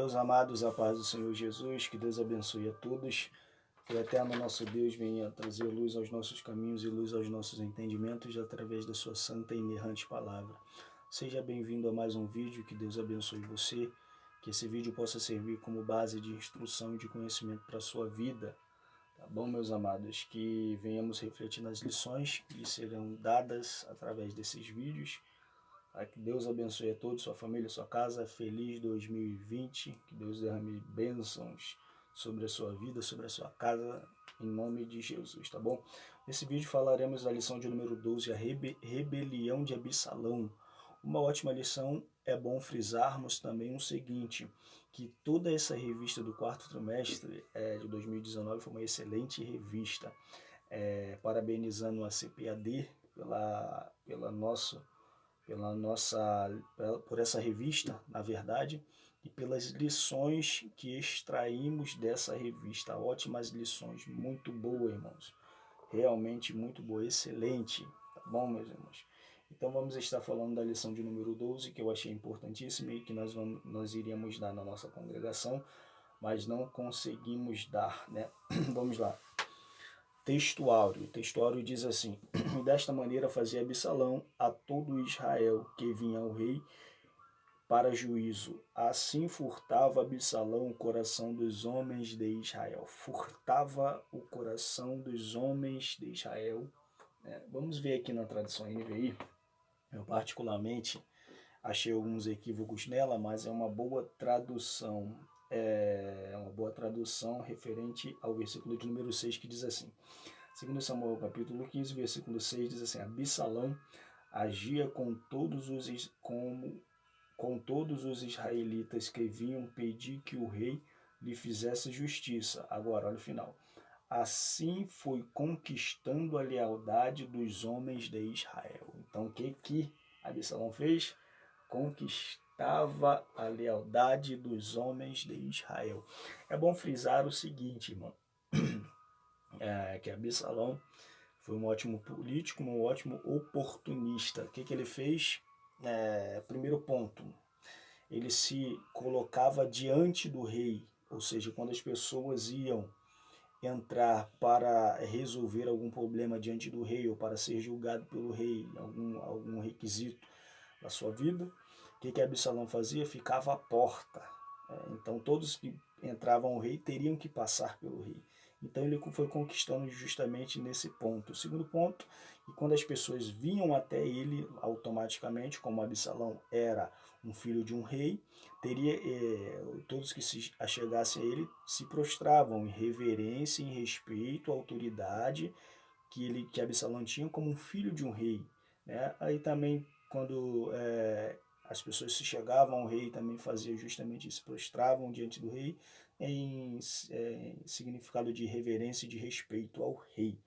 Meus amados, a paz do Senhor Jesus, que Deus abençoe a todos, que o eterno nosso Deus venha trazer luz aos nossos caminhos e luz aos nossos entendimentos através da sua santa e inerrante palavra. Seja bem-vindo a mais um vídeo, que Deus abençoe você, que esse vídeo possa servir como base de instrução e de conhecimento para a sua vida. Tá bom, meus amados? Que venhamos refletir nas lições que serão dadas através desses vídeos. Que Deus abençoe a todos, sua família, sua casa. Feliz 2020. Que Deus derrame bênçãos sobre a sua vida, sobre a sua casa, em nome de Jesus, tá bom? Nesse vídeo falaremos da lição de número 12, a rebelião de Absalão. Uma ótima lição. É bom frisarmos também o seguinte, que toda essa revista do quarto trimestre de 2019 foi uma excelente revista. Parabenizando a CPAD por essa revista, na verdade, e pelas lições que extraímos dessa revista. Ótimas lições, muito boa, irmãos. Realmente muito boa, excelente, tá bom, meus irmãos? Então vamos estar falando da lição de número 12, que eu achei importantíssima e que nós iríamos dar na nossa congregação, mas não conseguimos dar, né? Vamos lá. Textuário. O textuário diz assim: desta maneira fazia Absalão a todo Israel que vinha ao rei para juízo. Assim furtava Absalão o coração dos homens de Israel. Furtava o coração dos homens de Israel. Vamos ver aqui na tradução NVI. Eu particularmente achei alguns equívocos nela, mas é uma boa tradução. É uma boa tradução referente ao versículo de número 6, que diz assim: 2 Samuel capítulo 15, versículo 6, diz assim: Absalão agia com todos os israelitas que vinham pedir que o rei lhe fizesse justiça. Agora, olha o final. Assim foi conquistando a lealdade dos homens de Israel. Então, o que Absalão fez? Conquistava a lealdade dos homens de Israel. É bom frisar o seguinte, irmão, que Absalão foi um ótimo político, um ótimo oportunista. O que ele fez? Primeiro ponto, ele se colocava diante do rei, ou seja, quando as pessoas iam entrar para resolver algum problema diante do rei ou para ser julgado pelo rei, algum requisito da sua vida, o que Absalão fazia? Ficava à porta. Então todos que entravam ao rei teriam que passar pelo rei. Então ele foi conquistando justamente nesse ponto. O segundo ponto, que quando as pessoas vinham até ele, automaticamente, como Absalão era um filho de um rei, todos que se achegassem a ele se prostravam em reverência, em respeito à autoridade que Absalão tinha como um filho de um rei. Aí também, quando as pessoas se chegavam ao rei, também faziam justamente isso, prostravam diante do rei em significado de reverência e de respeito ao rei.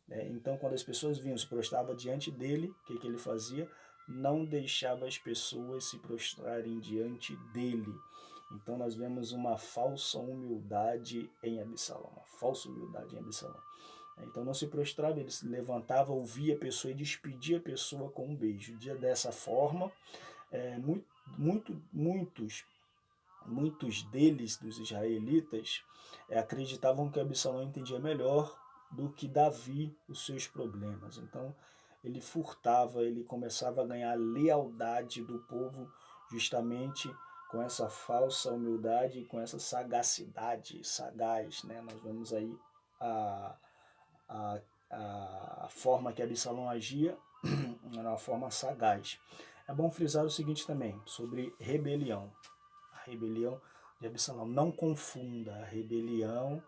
Então, quando as pessoas vinham, se prostravam diante dele, o que ele fazia? Não deixava as pessoas se prostrarem diante dele. Então, nós vemos uma falsa humildade em Absalão, uma falsa humildade em Absalão. Então, não se prostrava, ele se levantava, ouvia a pessoa e despedia a pessoa com um beijo. Dessa forma, muitos deles, dos israelitas, acreditavam que Absalão entendia melhor do que Davi os seus problemas. Então, ele furtava, ele começava a ganhar a lealdade do povo justamente com essa falsa humildade e com essa sagacidade, sagaz, né? Nós vemos aí a forma que Absalão agia era uma forma sagaz. É bom frisar o seguinte também, sobre rebelião. A rebelião de Absalão. Não confunda a rebelião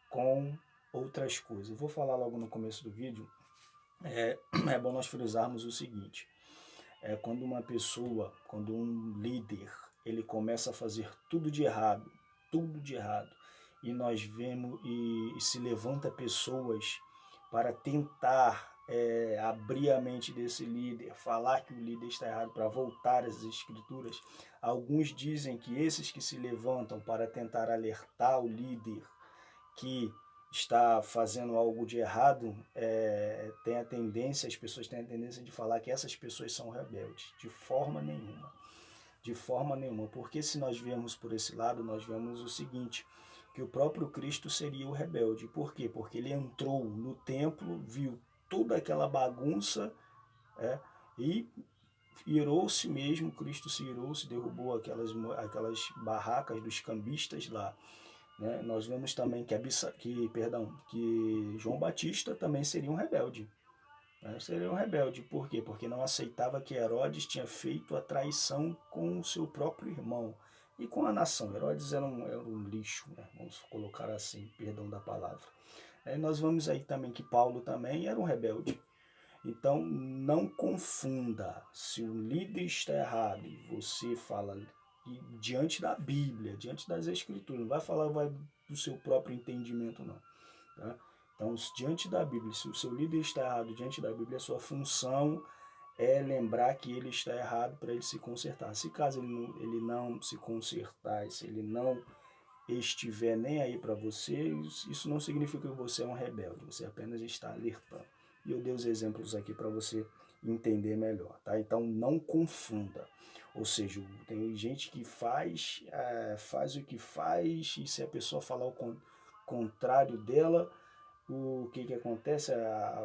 com outras coisas. Eu vou falar logo no começo do vídeo. É bom nós frisarmos o seguinte. Quando uma pessoa, quando um líder, ele começa a fazer tudo de errado, e nós vemos e se levanta pessoas para tentar abrir a mente desse líder, falar que o líder está errado, para voltar às escrituras. Alguns dizem que esses que se levantam para tentar alertar o líder que está fazendo algo de errado, as pessoas têm a tendência de falar que essas pessoas são rebeldes. De forma nenhuma. de forma nenhuma, porque se nós vemos por esse lado, nós vemos o seguinte, que o próprio Cristo seria o rebelde. Por quê? Porque ele entrou no templo, viu toda aquela bagunça, e irou-se mesmo, Cristo se irou, se derrubou aquelas barracas dos cambistas lá. Né? Nós vemos também que João Batista também seria um rebelde. Né? Seria um rebelde, por quê? Porque não aceitava que Herodes tinha feito a traição com o seu próprio irmão e com a nação. Herodes era um lixo, né? Vamos colocar assim, perdão da palavra. Nós vamos aí também que Paulo também era um rebelde. Então, não confunda. Se o líder está errado e você fala diante da Bíblia, diante das Escrituras, não vai falar do seu próprio entendimento, não. Tá? Então, diante da Bíblia, se o seu líder está errado diante da Bíblia, a sua função é lembrar que ele está errado para ele se consertar. Se caso ele não se consertar, se ele não estiver nem aí para você, isso não significa que você é um rebelde, você apenas está alertando. E eu dei os exemplos aqui para você entender melhor, tá? Então não confunda. Ou seja, tem gente que faz o que faz, e se a pessoa falar o contrário dela, o que acontece?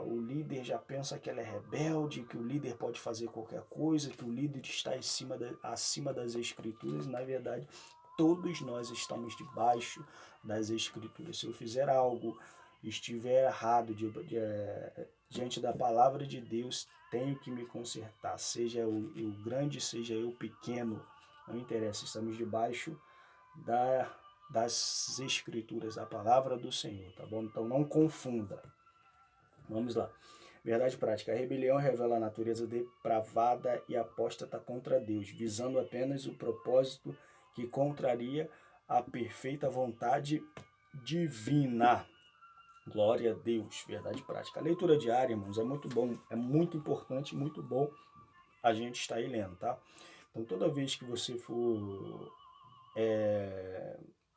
O líder já pensa que ela é rebelde, que o líder pode fazer qualquer coisa, que o líder está acima das escrituras. Na verdade, todos nós estamos debaixo das escrituras. Se eu fizer algo, estiver errado diante da palavra de Deus, tenho que me consertar. Seja eu grande, seja eu pequeno, não interessa, estamos debaixo das escrituras, a palavra do Senhor, tá bom? Então não confunda. Vamos lá. Verdade prática. A rebelião revela a natureza depravada e apóstata contra Deus, visando apenas o propósito que contraria a perfeita vontade divina. Glória a Deus. Verdade prática. A leitura diária, irmãos, é muito bom, é muito importante, muito bom a gente estar aí lendo, tá? Então toda vez que você for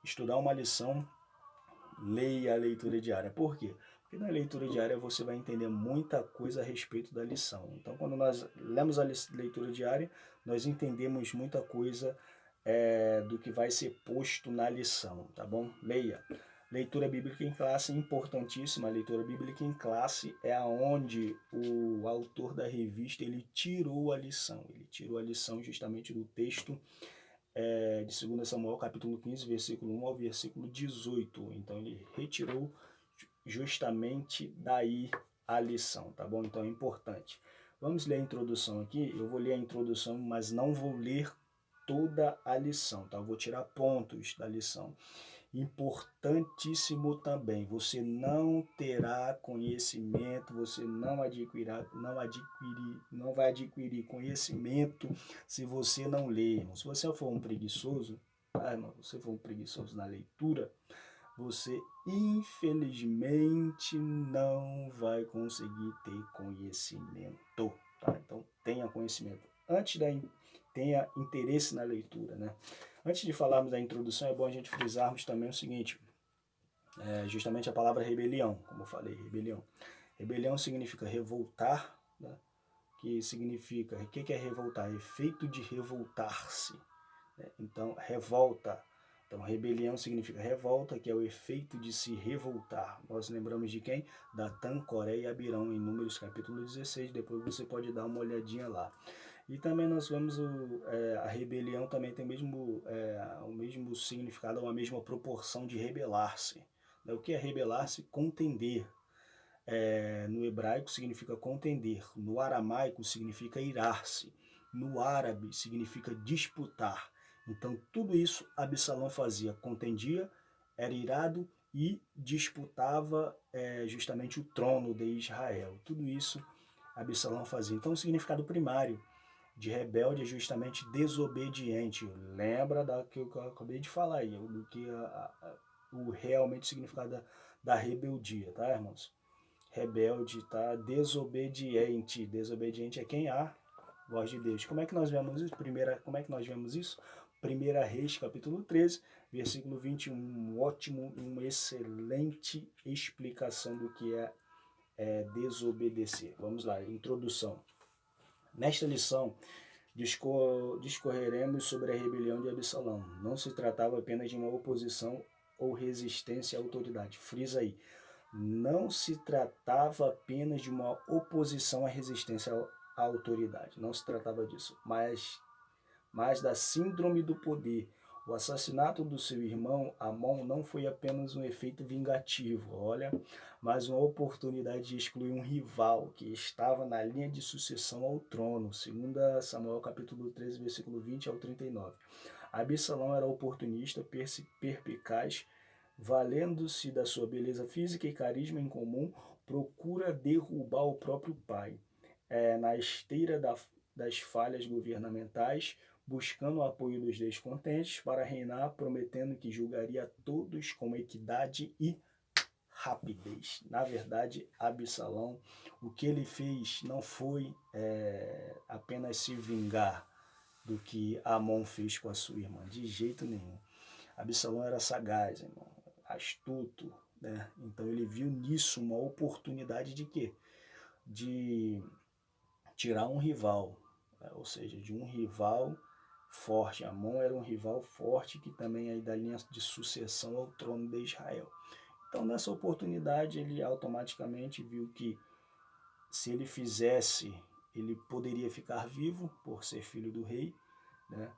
estudar uma lição, leia a leitura diária. Por quê? Porque na leitura diária você vai entender muita coisa a respeito da lição. Então, quando nós lemos a leitura diária, nós entendemos muita coisa do que vai ser posto na lição, tá bom? Leia. Leitura bíblica em classe é importantíssima. A leitura bíblica em classe é aonde o autor da revista ele tirou a lição. Ele tirou a lição justamente do texto de 2 Samuel, capítulo 15, versículo 1 ao versículo 18. Então ele retirou justamente daí a lição, tá bom? Então é importante. Vamos ler a introdução aqui. Eu vou ler a introdução, mas não vou ler toda a lição, tá? Eu vou tirar pontos da lição. Importantíssimo também, você não terá conhecimento, você não vai adquirir conhecimento se você não ler. Se você for um preguiçoso, se você for um preguiçoso na leitura, você infelizmente não vai conseguir ter conhecimento, tá? Então tenha conhecimento. Tenha interesse na leitura, né? Antes de falarmos da introdução, é bom a gente frisarmos também o seguinte, justamente a palavra rebelião, como eu falei, rebelião. Rebelião significa revoltar, né? O que é revoltar? Efeito de revoltar-se, né? Então, revolta. Então, rebelião significa revolta, que é o efeito de se revoltar. Nós lembramos de quem? Datã, Coré e Abirão, em Números capítulo 16, depois você pode dar uma olhadinha lá. E também nós vemos a rebelião também tem o mesmo significado, a mesma proporção de rebelar-se. O que é rebelar-se? Contender. No hebraico significa contender, no aramaico significa irar-se, no árabe significa disputar. Então tudo isso Absalão fazia, contendia, era irado e disputava justamente o trono de Israel. Tudo isso Absalão fazia. Então o significado primário de rebelde é justamente desobediente. Lembra da que eu acabei de falar aí, do que o realmente significado da rebeldia, tá, irmãos? Rebelde, tá? Desobediente. Desobediente é quem? A voz de Deus. Como é que nós vemos isso? Como é que nós vemos isso? 1 Reis, capítulo 13, versículo 21. Uma excelente explicação do que é desobedecer. Vamos lá, introdução. Nesta lição, discorreremos sobre a rebelião de Absalão. Não se tratava apenas de uma oposição ou resistência à autoridade. Frisa aí. Não se tratava apenas de uma oposição à resistência à autoridade. Não se tratava disso, mas da síndrome do poder. O assassinato do seu irmão Amon não foi apenas um efeito vingativo, olha, mas uma oportunidade de excluir um rival que estava na linha de sucessão ao trono, segundo Samuel capítulo 13, versículo 20 ao 39. Absalão era oportunista, perspicaz, valendo-se da sua beleza física e carisma em comum, procura derrubar o próprio pai. Na esteira das falhas governamentais, buscando o apoio dos descontentes para reinar, prometendo que julgaria todos com equidade e rapidez. Na verdade, Absalão, o que ele fez não foi apenas se vingar do que Amon fez com a sua irmã, de jeito nenhum. Absalão era sagaz, irmão, astuto, né? Então ele viu nisso uma oportunidade de quê? De tirar um rival, ou seja, de um rival forte. Amon era um rival forte que também é da linha de sucessão ao trono de Israel. Então nessa oportunidade ele automaticamente viu que se ele fizesse, ele poderia ficar vivo por ser filho do rei, né?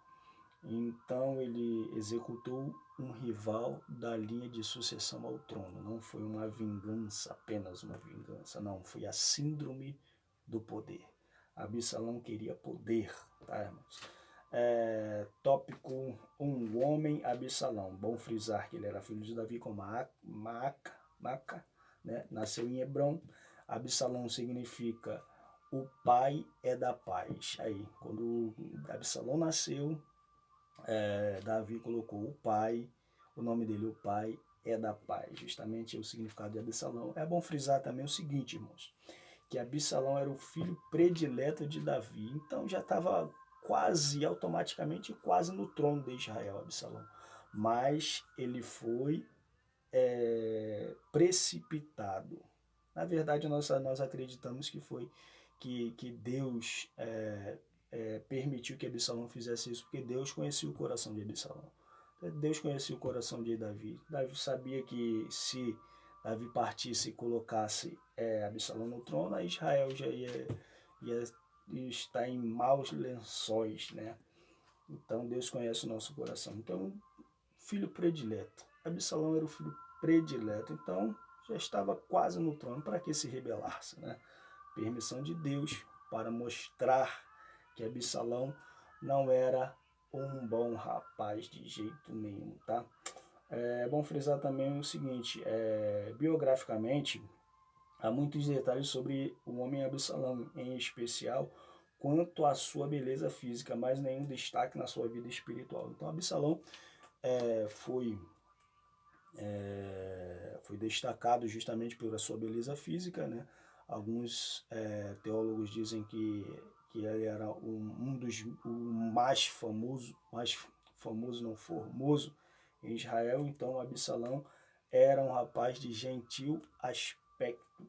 Então ele executou um rival da linha de sucessão ao trono. Não foi uma vingança, apenas uma vingança, não, foi a síndrome do poder. Absalão queria poder, tá, irmãos? Tópico 1, o homem Absalão. Bom frisar que ele era filho de Davi com Maca, né? Nasceu em Hebrom. Absalão significa o pai é da paz. Aí, quando Absalão nasceu, Davi colocou o pai, o nome dele, o pai é da paz. Justamente o significado de Absalão. É bom frisar também o seguinte, irmãos, que Absalão era o filho predileto de Davi. Então já estava quase, automaticamente, quase no trono de Israel, Absalão. Mas ele foi precipitado. Na verdade, nós acreditamos que foi que Deus permitiu que Absalão fizesse isso, porque Deus conhecia o coração de Absalão. Deus conhecia o coração de Davi. Davi sabia que se Davi partisse e colocasse Absalão no trono, a Israel já ia estar em maus lençóis, né? Então Deus conhece o nosso coração. Então, filho predileto. Absalão era o filho predileto. Então, já estava quase no trono. Para que se rebelasse, né? Permissão de Deus para mostrar que Absalão não era um bom rapaz de jeito nenhum, tá? É bom frisar também o seguinte, biograficamente, há muitos detalhes sobre o homem Absalão, em especial quanto à sua beleza física, mas nenhum destaque na sua vida espiritual. Então Absalão foi destacado justamente pela sua beleza física, né? Alguns teólogos dizem que ele era o mais famoso, não, formoso em Israel. Então Absalão era um rapaz de gentil aspecto.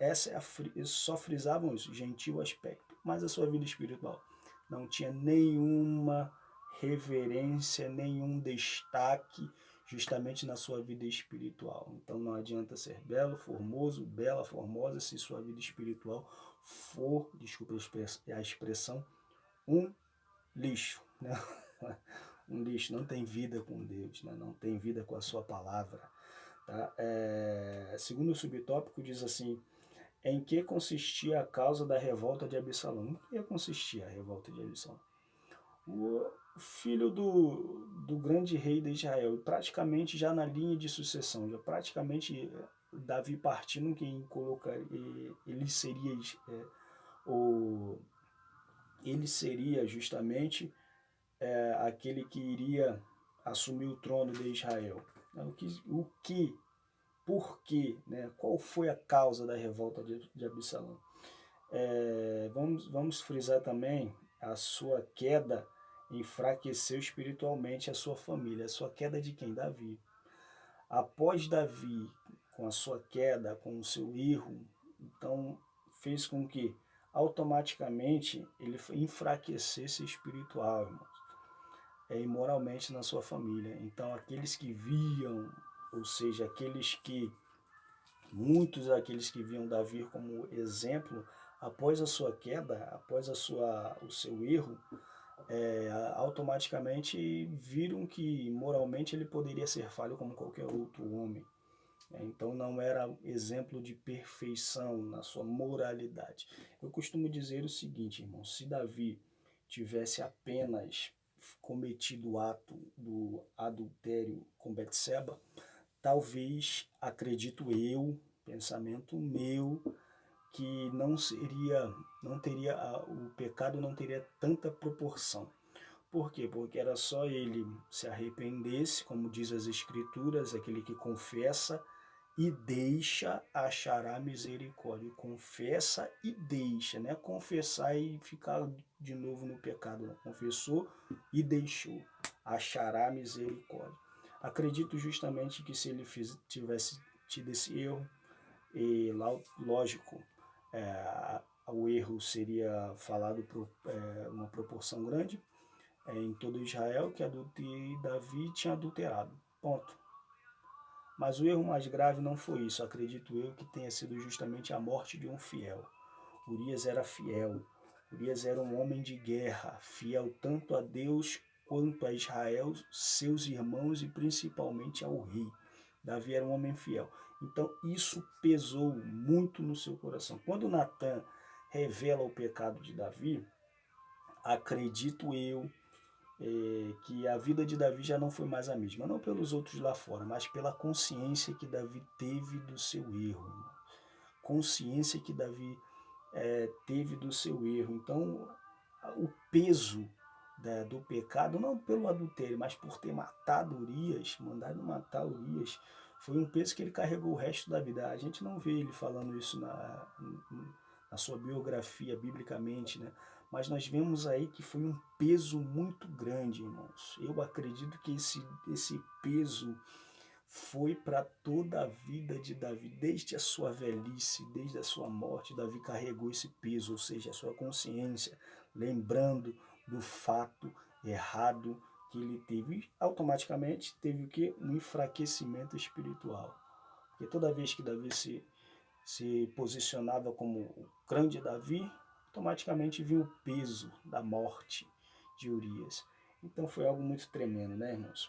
Eles só frisavam isso, gentil aspecto. Mas a sua vida espiritual não tinha nenhuma reverência, nenhum destaque justamente na sua vida espiritual. Então não adianta ser belo, formoso, bela, formosa, se sua vida espiritual for, desculpa a expressão, um lixo, né? Um lixo, não tem vida com Deus, né? Não tem vida com a sua palavra. Tá? Segundo o subtópico diz assim, em que consistia a causa da revolta de Absalão? Em que consistia a revolta de Absalão? O filho do grande rei de Israel, praticamente já na linha de sucessão, já praticamente Davi partindo, quem colocaria, ele seria justamente aquele que iria assumir o trono de Israel. Por quê? Né? Qual foi a causa da revolta de Absalão? Vamos frisar também a sua queda enfraqueceu espiritualmente a sua família. A sua queda de quem? Davi. Após Davi, com a sua queda, com o seu erro, então fez com que automaticamente ele enfraquecesse espiritual, irmãos, e moralmente na sua família. Então, aqueles que viam, ou seja, muitos daqueles que viam Davi como exemplo, após a sua queda, após o seu erro, automaticamente viram que moralmente ele poderia ser falho como qualquer outro homem. Então não era exemplo de perfeição na sua moralidade. Eu costumo dizer o seguinte, irmão, se Davi tivesse apenas cometido o ato do adultério com Betseba, talvez, acredito eu, pensamento meu, que não teria, o pecado não teria tanta proporção. Por quê? Porque era só ele se arrependesse, como diz as Escrituras, aquele que confessa e deixa, achará misericórdia. Confessa e deixa, não é confessar e ficar de novo no pecado. Não. Confessou e deixou, achará misericórdia. Acredito justamente que se ele tivesse tido esse erro, e lógico, o erro seria falado por uma proporção grande em todo Israel, que Davi tinha adulterado. Ponto. Mas o erro mais grave não foi isso, acredito eu, que tenha sido justamente a morte de um fiel. Urias era fiel, Urias era um homem de guerra, fiel tanto a Deus quanto a Israel, seus irmãos e principalmente ao rei. Davi era um homem fiel. Então isso pesou muito no seu coração. Quando Natan revela o pecado de Davi, acredito eu, que a vida de Davi já não foi mais a mesma, não pelos outros lá fora, mas pela consciência que Davi teve do seu erro, irmão. Consciência que Davi teve do seu erro. Então, o peso do pecado, não pelo adultério, mas por ter matado Urias, mandado matar Urias, foi um peso que ele carregou o resto da vida. A gente não vê ele falando isso na sua biografia, biblicamente, né? Mas nós vemos aí que foi um peso muito grande, irmãos. Eu acredito que esse peso foi para toda a vida de Davi, desde a sua velhice, desde a sua morte. Davi carregou esse peso, ou seja, a sua consciência, lembrando do fato errado que ele teve. E automaticamente teve o quê? Um enfraquecimento espiritual. Porque toda vez que Davi se posicionava como o grande Davi, automaticamente vinha o peso da morte de Urias. Então foi algo muito tremendo, né, irmãos?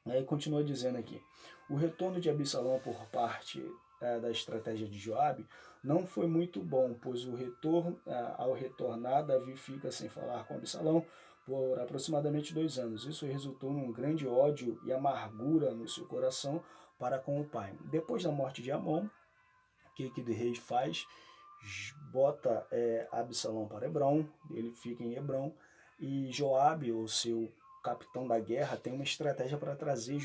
Aí continua dizendo aqui, o retorno de Absalão por parte da estratégia de Joabe não foi muito bom, pois ao retornar, Davi fica sem falar com Absalão por aproximadamente 2 anos. Isso resultou num grande ódio e amargura no seu coração para com o pai. Depois da morte de Amon, o que o rei faz? Bota Absalão para Hebrom, ele fica em Hebrom, e Joabe, o seu capitão da guerra, tem uma estratégia para trazer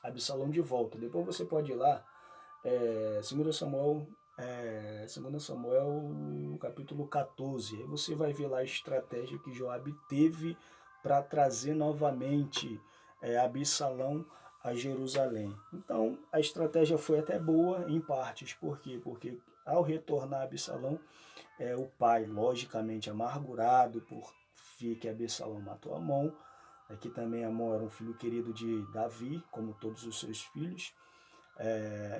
Absalão de volta. Depois você pode ir lá, 2 Samuel capítulo 14, aí você vai ver lá a estratégia que Joabe teve para trazer novamente Absalão a Jerusalém. Então a estratégia foi até boa em partes. Por quê? Porque ao retornar Absalão, o pai, logicamente amargurado por ver que Absalão matou Amon, que também Amon era um filho querido de Davi, como todos os seus filhos,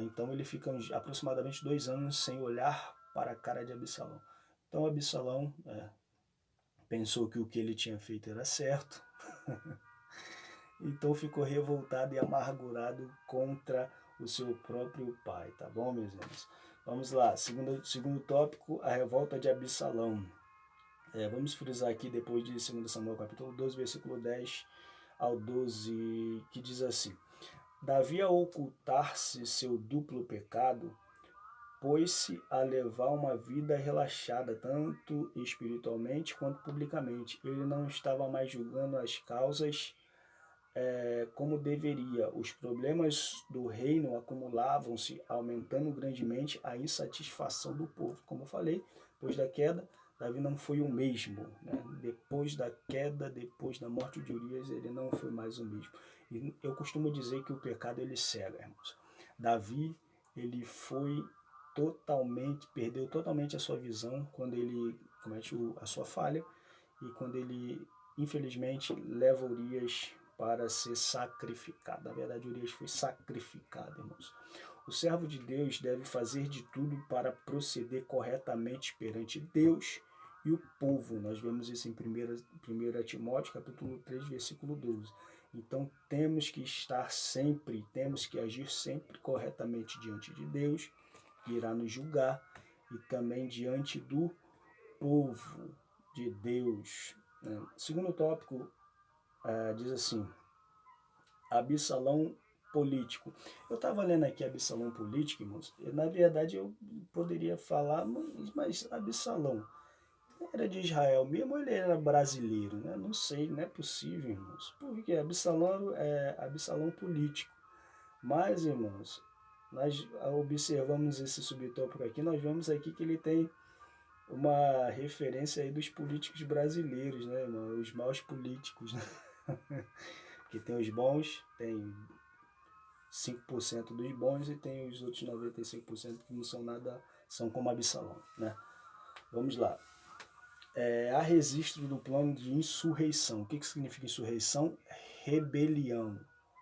então ele fica aproximadamente 2 anos sem olhar para a cara de Absalão. Então Absalão pensou que o que ele tinha feito era certo, então ficou revoltado e amargurado contra o seu próprio pai, tá bom, meus irmãos? Vamos lá, segundo tópico, a revolta de Absalão. Vamos frisar aqui depois de 2 Samuel capítulo 12, versículo 10 ao 12, que diz assim, Davi, ao ocultar-se seu duplo pecado, pôs-se a levar uma vida relaxada, tanto espiritualmente quanto publicamente. Ele não estava mais julgando as causas como deveria. Os problemas do reino acumulavam-se, aumentando grandemente a insatisfação do povo. Como eu falei, depois da queda, Davi não foi o mesmo, né? Depois da queda, depois da morte de Urias, ele não foi mais o mesmo. E eu costumo dizer que o pecado ele cega, irmãos. Davi, ele foi perdeu totalmente a sua visão quando ele comete a sua falha e quando ele, infelizmente, leva Urias para ser sacrificado. Na verdade, Urias foi sacrificado, irmãos. O servo de Deus deve fazer de tudo para proceder corretamente perante Deus e o povo. Nós vemos isso em 1 Timóteo, capítulo 3, versículo 12. Então, temos que agir sempre corretamente diante de Deus, que irá nos julgar, e também diante do povo de Deus. Segundo tópico, diz assim, Absalão político. Eu estava lendo aqui Absalão político, irmãos. Na verdade, eu poderia falar, mas Absalão era de Israel mesmo ou ele era brasileiro, né? Não sei, não é possível, irmãos. Porque Absalão é Absalão político. Mas, irmãos, nós observamos esse subtópico aqui, nós vemos aqui que ele tem uma referência aí dos políticos brasileiros, né, irmão? Os maus políticos, né? Que tem os bons, tem 5% dos bons e tem os outros 95% que não são nada, são como Absalão, né? Vamos lá. Há registro do plano de insurreição. O que significa insurreição? Rebelião,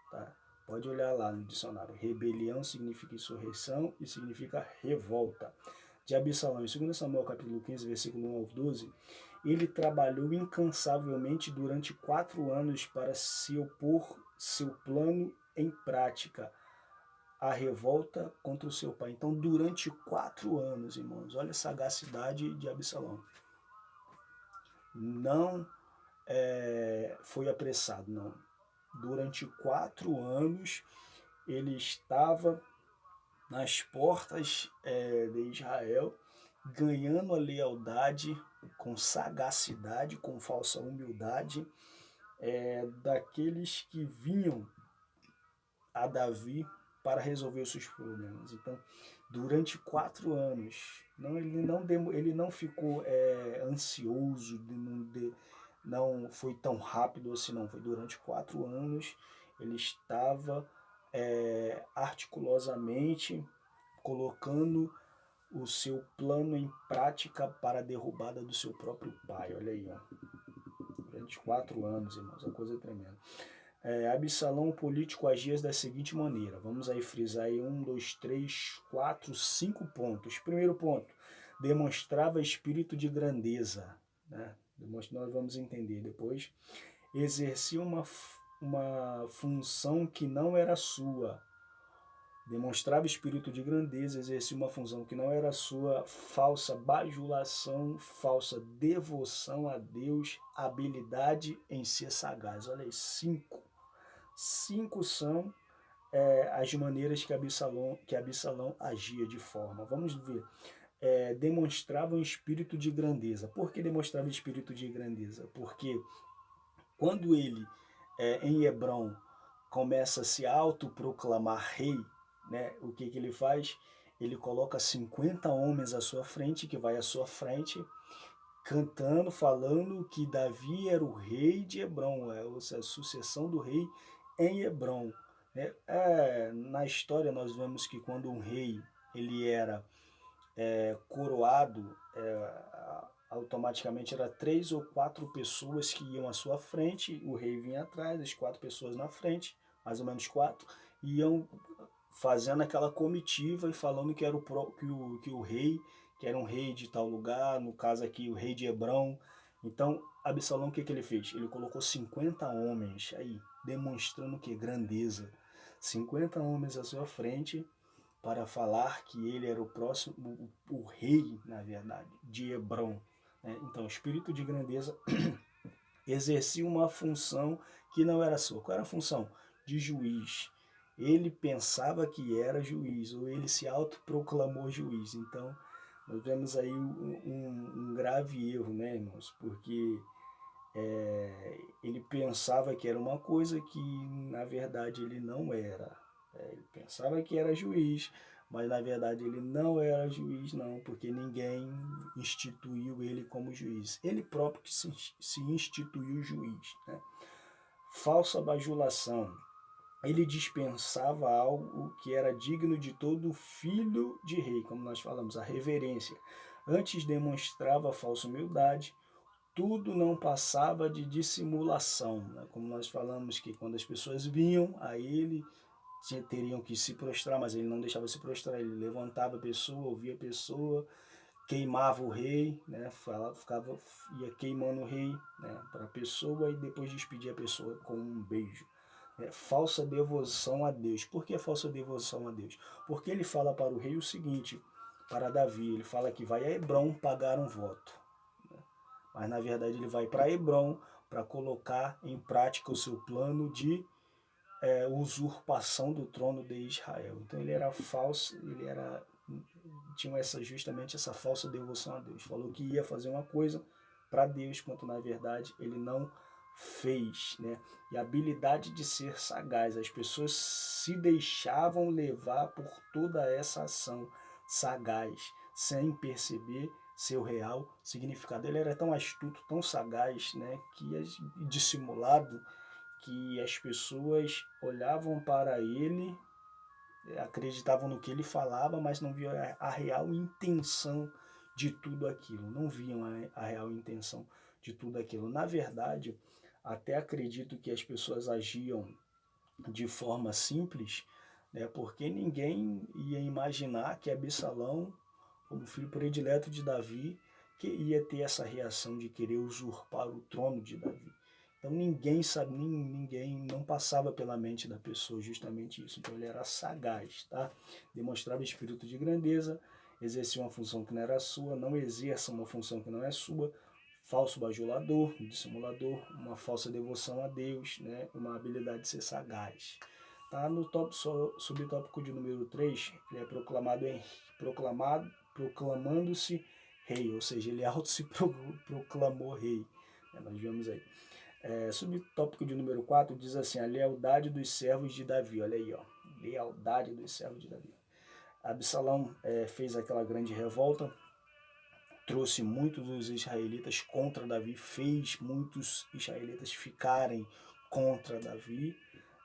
tá? Pode olhar lá no dicionário. Rebelião significa insurreição e significa revolta. De Absalão, em 2 Samuel capítulo 15, versículo 1 ao 12, ele trabalhou incansavelmente durante 4 anos para se opor seu plano em prática, a revolta contra o seu pai. Então, durante 4 anos, irmãos, olha a sagacidade de Absalão. Não foi apressado, não. Durante 4 anos, ele estava nas portas de Israel, ganhando a lealdade com sagacidade, com falsa humildade, daqueles que vinham a Davi para resolver os seus problemas. Então, durante 4 anos, ele não ficou ansioso, não foi tão rápido assim, não. Foi durante 4 anos, ele estava articulosamente colocando o seu plano em prática para a derrubada do seu próprio pai. Olha aí, ó. Durante 4 anos, irmãos, é uma coisa tremenda. Absalão político agia da seguinte maneira. Vamos aí frisar aí 1, 2, 3, 4, 5 pontos. Primeiro ponto, demonstrava espírito de grandeza, né? Nós vamos entender depois. Exercia uma função que não era sua. Demonstrava espírito de grandeza, exercia uma função que não era sua, falsa bajulação, falsa devoção a Deus, habilidade em ser sagaz. Olha aí, 5. 5 são as maneiras que Absalão agia de forma. Vamos ver. Demonstrava um espírito de grandeza. Por que demonstrava espírito de grandeza? Porque quando ele, em Hebrom, começa a se autoproclamar rei, né, o que ele faz? Ele coloca 50 homens à sua frente, que vai à sua frente, cantando, falando que Davi era o rei de Hebrom, ou seja, a sucessão do rei em Hebrom. Né? Na história nós vemos que quando um rei ele era coroado, automaticamente era 3 ou 4 pessoas que iam à sua frente, o rei vinha atrás, as 4 pessoas na frente, mais ou menos 4, iam fazendo aquela comitiva e falando que era que o rei, que era um rei de tal lugar, no caso aqui o rei de Hebrom. Então, Absalão, o que ele fez? Ele colocou 50 homens aí, demonstrando que grandeza. 50 homens à sua frente para falar que ele era o próximo, o rei, na verdade, de Hebrom. Né? Então, o espírito de grandeza exercia uma função que não era sua. Qual era a função? De juiz. Ele pensava que era juiz, ou ele se autoproclamou juiz. Então, nós vemos aí um grave erro, né, irmãos? Porque ele pensava que era uma coisa que, na verdade, ele não era. Ele pensava que era juiz, mas, na verdade, ele não era juiz, não, porque ninguém instituiu ele como juiz. Ele próprio que se instituiu juiz, né? Falsa bajulação. ele dispensava algo que era digno de todo filho de rei, como nós falamos, a reverência. Antes demonstrava falsa humildade, tudo não passava de dissimulação, né? Como nós falamos que quando as pessoas vinham a ele, teriam que se prostrar, mas ele não deixava se prostrar, ele levantava a pessoa, ouvia a pessoa, queimava o rei, né? Ia queimando o rei, né? Para a pessoa e depois despedia a pessoa com um beijo. Falsa devoção a Deus. Por que falsa devoção a Deus? Porque ele fala para o rei o seguinte, para Davi, ele fala que vai a Hebrom pagar um voto. Mas na verdade ele vai para Hebrom para colocar em prática o seu plano de usurpação do trono de Israel. Então ele era falso, tinha justamente essa falsa devoção a Deus. Falou que ia fazer uma coisa para Deus, quando na verdade ele não fez, né? E a habilidade de ser sagaz, as pessoas se deixavam levar por toda essa ação sagaz, sem perceber seu real significado. Ele era tão astuto, tão sagaz, né, dissimulado, que as pessoas olhavam para ele, acreditavam no que ele falava, mas não viam a real intenção de tudo aquilo, não viam a real intenção de tudo aquilo. Na verdade, até acredito que as pessoas agiam de forma simples, né, porque ninguém ia imaginar que Absalão, como filho predileto de Davi, que ia ter essa reação de querer usurpar o trono de Davi. Então ninguém sabe, ninguém não passava pela mente da pessoa justamente isso. Então ele era sagaz, tá? Demonstrava espírito de grandeza, exercia uma função que não era sua, não exerça uma função que não é sua, falso bajulador, dissimulador, uma falsa devoção a Deus, né? Uma habilidade de ser sagaz. Tá? No subtópico de número 3, ele é proclamando-se rei, ou seja, ele auto se proclamou rei. Nós vemos aí. Subtópico de número 4 diz assim, a lealdade dos servos de Davi. Olha aí, ó, lealdade dos servos de Davi. Absalão fez aquela grande revolta, trouxe muitos dos israelitas contra Davi, fez muitos israelitas ficarem contra Davi,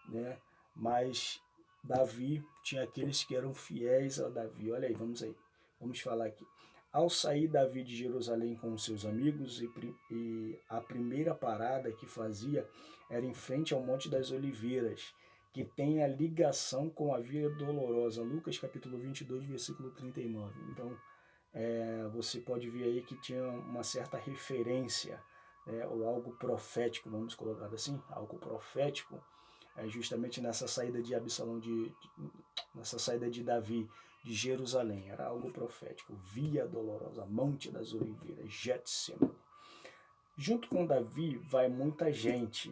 né? Mas Davi tinha aqueles que eram fiéis a Davi. Olha aí, vamos falar aqui. Ao sair Davi de Jerusalém com seus amigos, e a primeira parada que fazia era em frente ao Monte das Oliveiras, que tem a ligação com a Via Dolorosa, Lucas capítulo 22, versículo 39. Então, você pode ver aí que tinha uma certa referência, ou algo profético, vamos colocar assim, algo profético, justamente nessa saída de Absalão, nessa saída de Davi de Jerusalém. Era algo profético. Via Dolorosa, Monte das Oliveiras, Getsemane. Junto com Davi vai muita gente,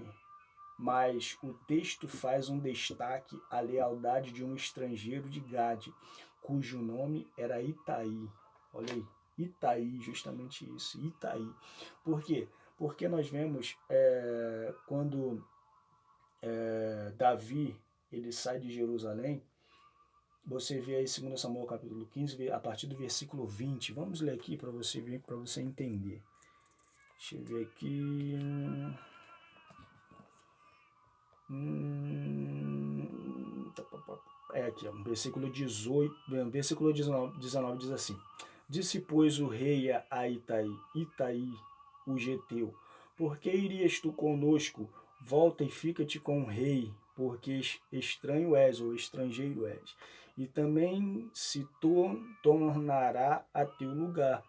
mas o texto faz um destaque à lealdade de um estrangeiro de Gade, cujo nome era Itaí. Olha aí, Itaí, justamente isso, Itaí. Por quê? Porque nós vemos quando Davi ele sai de Jerusalém, você vê aí 2 Samuel capítulo 15, a partir do versículo 20. Vamos ler aqui para você ver, para você entender. Deixa eu ver aqui. Aqui, ó, versículo 18, versículo 19 diz assim: Disse, pois, o rei a Itaí, o geteu, por que irias tu conosco? Volta e fica-te com o rei, porque estranho és, ou estrangeiro és, e também se tornará a teu lugar.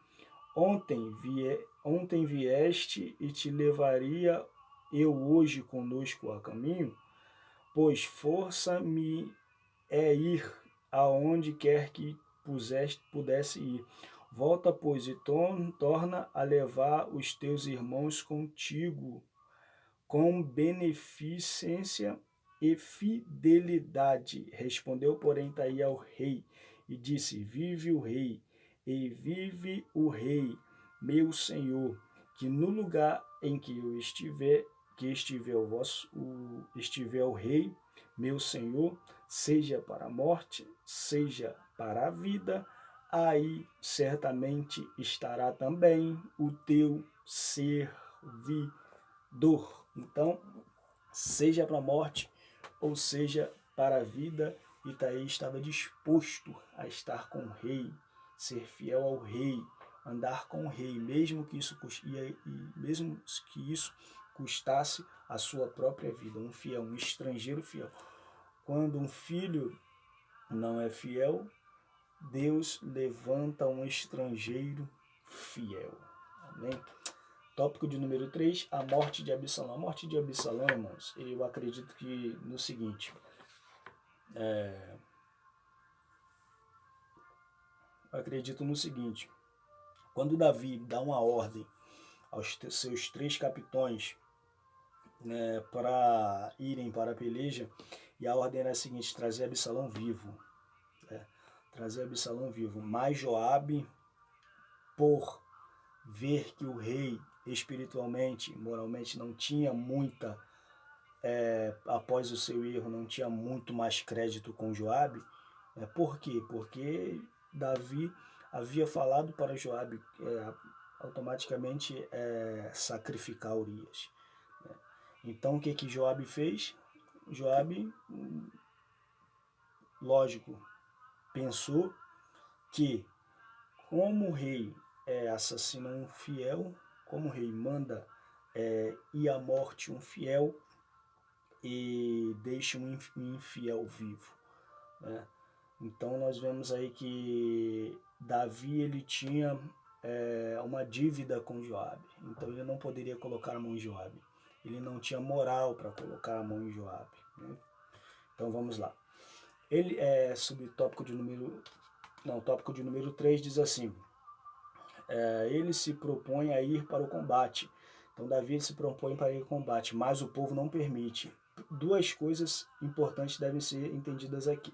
Ontem vieste e te levaria eu hoje conosco a caminho, pois força me é ir aonde quer que pudesse ir. Volta, pois, e torna a levar os teus irmãos contigo, com beneficência e fidelidade. Respondeu, porém, Itaí ao rei, e disse, vive o rei, e vive o rei, meu senhor, que no lugar em que eu estiver, estiver o rei, meu senhor, seja para a morte, seja para a vida, aí certamente estará também o teu servidor. Então, seja para a morte ou seja, para a vida, Itaí estava disposto a estar com o rei, ser fiel ao rei, andar com o rei, mesmo que isso custasse a sua própria vida. Um fiel, um estrangeiro fiel. Quando um filho não é fiel, Deus levanta um estrangeiro fiel. Amém? Tópico de número 3, a morte de Absalão. A morte de Absalão, irmãos, eu acredito que no seguinte, quando Davi dá uma ordem aos seus 3 capitões, né, para irem para a peleja, e a ordem era a seguinte: trazer Absalão vivo. Trazer Absalão vivo. Mas Joabe, por ver que o rei espiritualmente, moralmente não tinha muita, após o seu erro, não tinha muito mais crédito com Joabe. Por quê? Porque Davi havia falado para Joabe automaticamente sacrificar Urias. Então o que Joabe fez? Joabe, lógico, pensou que como o rei assassina um fiel, como o rei manda ir à morte um fiel e deixa um infiel vivo, né? Então nós vemos aí que Davi ele tinha uma dívida com Joabe, então ele não poderia colocar a mão em Joabe, ele não tinha moral para colocar a mão em Joabe, né? Então vamos lá. Ele tópico de número 3 diz assim: ele se propõe a ir para o combate. Então Davi se propõe para ir ao combate, mas o povo não permite. 2 coisas importantes devem ser entendidas aqui.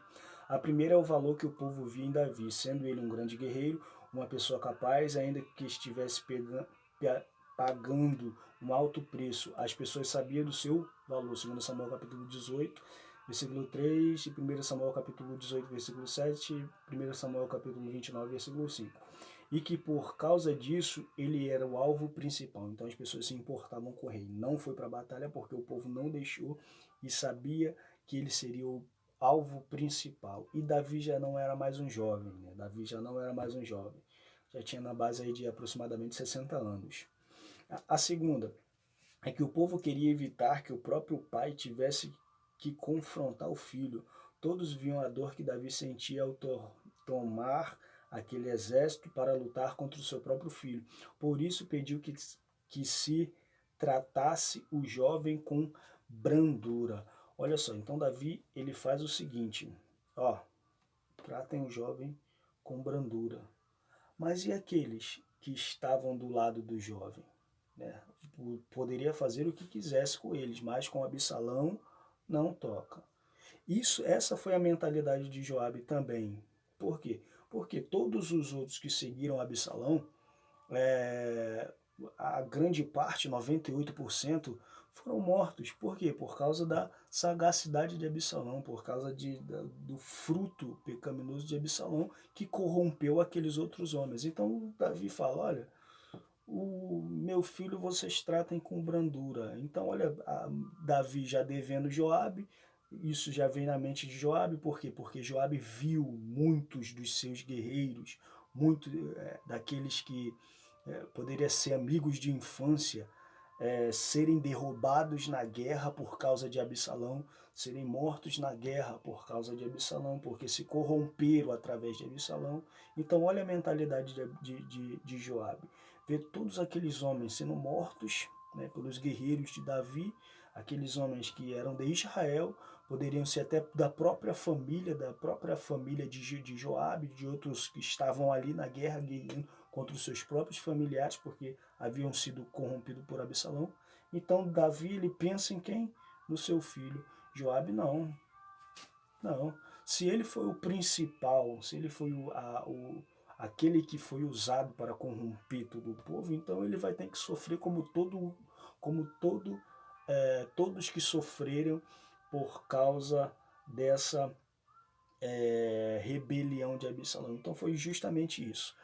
A primeira é o valor que o povo via em Davi, sendo ele um grande guerreiro, uma pessoa capaz, ainda que estivesse pagando um alto preço. As pessoas sabiam do seu valor. 2 Samuel capítulo 18, versículo 3, e 1 Samuel capítulo 18, versículo 7, e 1 Samuel capítulo 29, versículo 5. E que por causa disso ele era o alvo principal. Então as pessoas se importavam com o rei. Não foi para a batalha porque o povo não deixou e sabia que ele seria o alvo principal. E Davi já não era mais um jovem, né? Davi já não era mais um jovem. Já tinha na base aí de aproximadamente 60 anos. A segunda é que o povo queria evitar que o próprio pai tivesse que confrontar o filho. Todos viam a dor que Davi sentia ao tomar aquele exército para lutar contra o seu próprio filho. Por isso pediu que se tratasse o jovem com brandura. Olha só, então Davi ele faz o seguinte, tratem o jovem com brandura. Mas e aqueles que estavam do lado do jovem? Poderia fazer o que quisesse com eles, mas com Absalão não toca. Essa foi a mentalidade de Joabe também. Por quê? Porque todos os outros que seguiram Absalão, a grande parte, 98%, foram mortos. Por quê? Por causa da sagacidade de Absalão, por causa do fruto pecaminoso de Absalão, que corrompeu aqueles outros homens. Então Davi fala, olha, o meu filho vocês tratem com brandura. Então olha, Davi já devendo Joabe, isso já vem na mente de Joabe, por quê? Porque Joabe viu muitos dos seus guerreiros, muitos daqueles que poderiam ser amigos de infância, serem derrubados na guerra por causa de Absalão, serem mortos na guerra por causa de Absalão, porque se corromperam através de Absalão. Então olha a mentalidade de Joabe. Ver todos aqueles homens sendo mortos, né, pelos guerreiros de Davi, aqueles homens que eram de Israel, poderiam ser até da própria família de Joabe, de outros que estavam ali na guerra, guerreando contra os seus próprios familiares, porque haviam sido corrompidos por Absalão. Então Davi ele pensa em quem? No seu filho. Joabe não. Se ele foi o principal, se ele foi aquele que foi usado para corromper todo o povo, então ele vai ter que sofrer todos que sofreram por causa dessa rebelião de Absalão. Então foi justamente isso.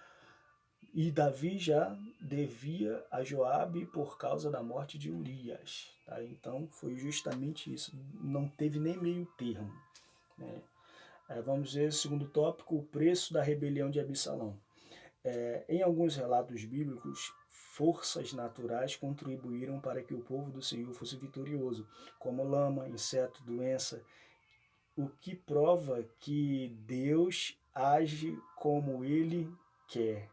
E Davi já devia a Joabe por causa da morte de Urias. Tá? Então foi justamente isso, não teve nem meio termo. Né? Vamos ver o segundo tópico, o preço da rebelião de Absalão. Em alguns relatos bíblicos, forças naturais contribuíram para que o povo do Senhor fosse vitorioso, como lama, inseto, doença, o que prova que Deus age como Ele quer.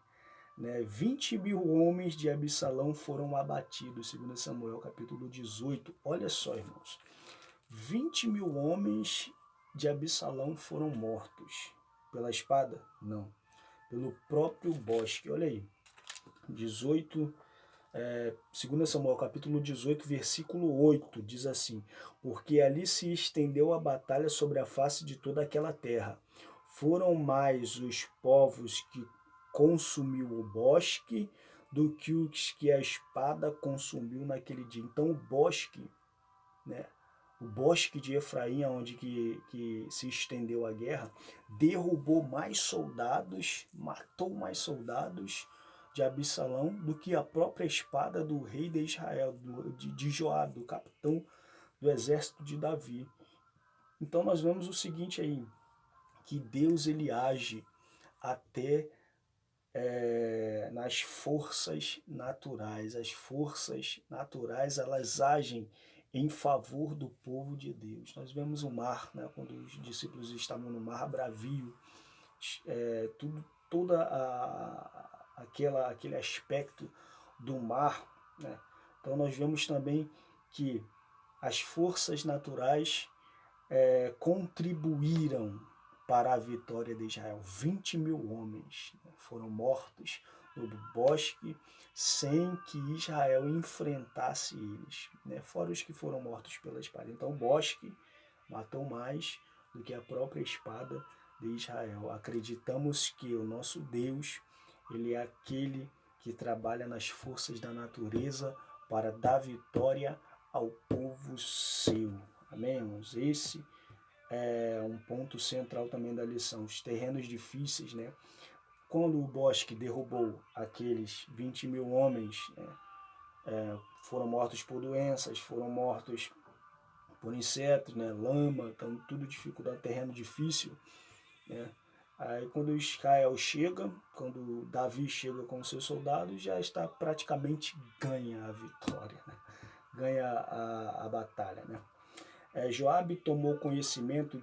20 mil homens de Absalão foram abatidos, segundo Samuel capítulo 18. Olha só, irmãos, 20 mil homens de Absalão foram mortos pela espada? Não, pelo próprio bosque. Olha aí, 18, 2 Samuel capítulo 18, versículo 8, diz assim: porque ali se estendeu a batalha sobre a face de toda aquela terra. Foram mais os povos que consumiu o bosque do que os que a espada consumiu naquele dia. Então o bosque, né, o bosque de Efraim, onde que se estendeu a guerra, derrubou mais soldados, matou mais soldados de Absalão do que a própria espada do rei de Israel, de Joabe, do capitão do exército de Davi. Então nós vemos o seguinte aí, que Deus ele age até nas forças naturais. As forças naturais elas agem em favor do povo de Deus. Nós vemos o mar, né, quando os discípulos estavam no mar bravio, aquele aspecto do mar, né? Então nós vemos também que as forças naturais contribuíram para a vitória de Israel. 20 mil homens foram mortos no bosque sem que Israel enfrentasse eles, fora os que foram mortos pela espada. Então o bosque matou mais do que a própria espada de Israel. Acreditamos que o nosso Deus, ele é aquele que trabalha nas forças da natureza para dar vitória ao povo seu. Amém, irmãos? Esse é um ponto central também da lição. Os terrenos difíceis, né? Quando o bosque derrubou aqueles 20 mil homens, foram mortos por doenças, foram mortos por insetos, lama, então tudo dificuldade, terreno difícil. Aí quando Israel chega, quando Davi chega com seus soldados, já está praticamente ganha a vitória, ganha a batalha. Joabe tomou conhecimento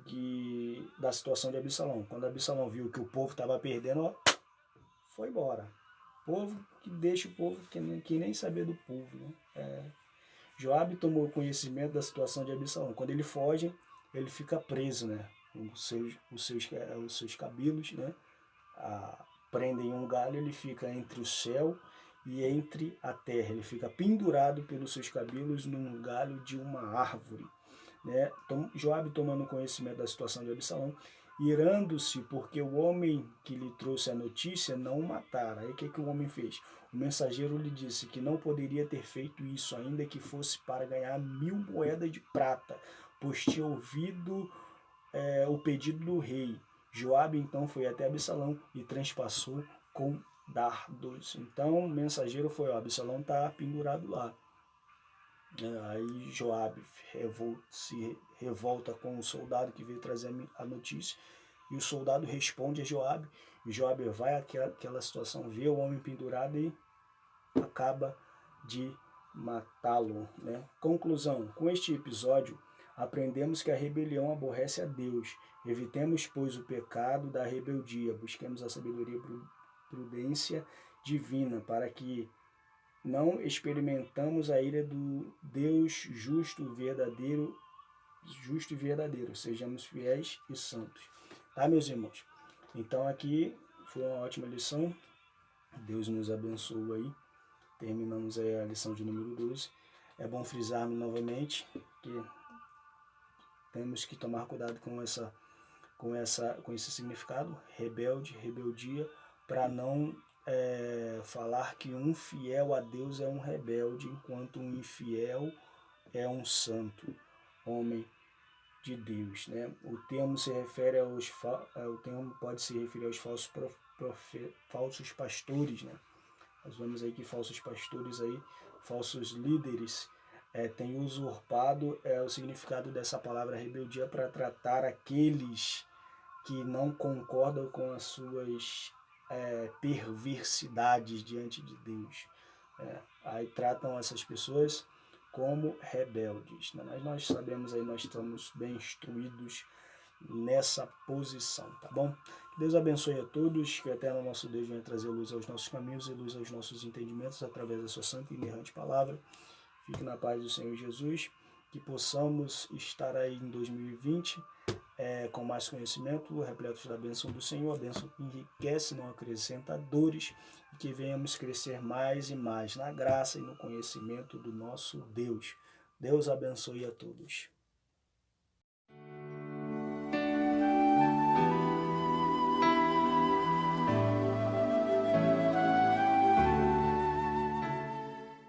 da situação de Absalão. Quando Absalão viu que o povo estava perdendo, foi embora. Povo que deixa o povo que nem saber do povo. Joabe tomou conhecimento da situação de Absalão. Quando ele foge, ele fica preso, os seus cabelos, prendem um galho, ele fica entre o céu e entre a terra. Ele fica pendurado pelos seus cabelos num galho de uma árvore. Joabe, tomando conhecimento da situação de Absalão, irando-se porque o homem que lhe trouxe a notícia não o matara. Aí o que o homem fez? O mensageiro lhe disse que não poderia ter feito isso, ainda que fosse para ganhar 1000 moedas de prata, pois tinha ouvido o pedido do rei. Joabe então foi até Absalão e transpassou com dardos. Então o mensageiro foi: Absalão está pendurado lá. Aí Joabe se revolta com o soldado que veio trazer a notícia, e o soldado responde a Joabe, e Joabe vai àquela situação, vê o homem pendurado e acaba de matá-lo. Conclusão: com este episódio aprendemos que a rebelião aborrece a Deus. Evitemos, pois, o pecado da rebeldia, busquemos a sabedoria e prudência divina, para que não experimentamos a ira do Deus justo e verdadeiro. Sejamos fiéis e santos. Tá, meus irmãos? Então aqui foi uma ótima lição. Deus nos abençoe aí. Terminamos aí a lição de número 12. É bom frisarmos novamente que temos que tomar cuidado com esse significado, rebeldia, para não falar que um fiel a Deus é um rebelde, enquanto um infiel é um santo, homem de Deus. O termo pode se referir aos falsos falsos pastores, né? Nós vemos aí que falsos pastores aí, falsos líderes, têm usurpado o significado dessa palavra rebeldia para tratar aqueles que não concordam com as suas perversidades diante de Deus. Aí tratam essas pessoas como rebeldes, né? Mas nós sabemos aí, nós estamos bem instruídos nessa posição, tá bom? Que Deus abençoe a todos, que o eterno nosso Deus venha trazer luz aos nossos caminhos e luz aos nossos entendimentos através da sua santa e inerrante palavra. Fique na paz do Senhor Jesus, que possamos estar aí em 2020 com mais conhecimento, repletos da bênção do Senhor, a bênção que enriquece, não acrescenta dores, e que venhamos crescer mais e mais na graça e no conhecimento do nosso Deus. Deus abençoe a todos.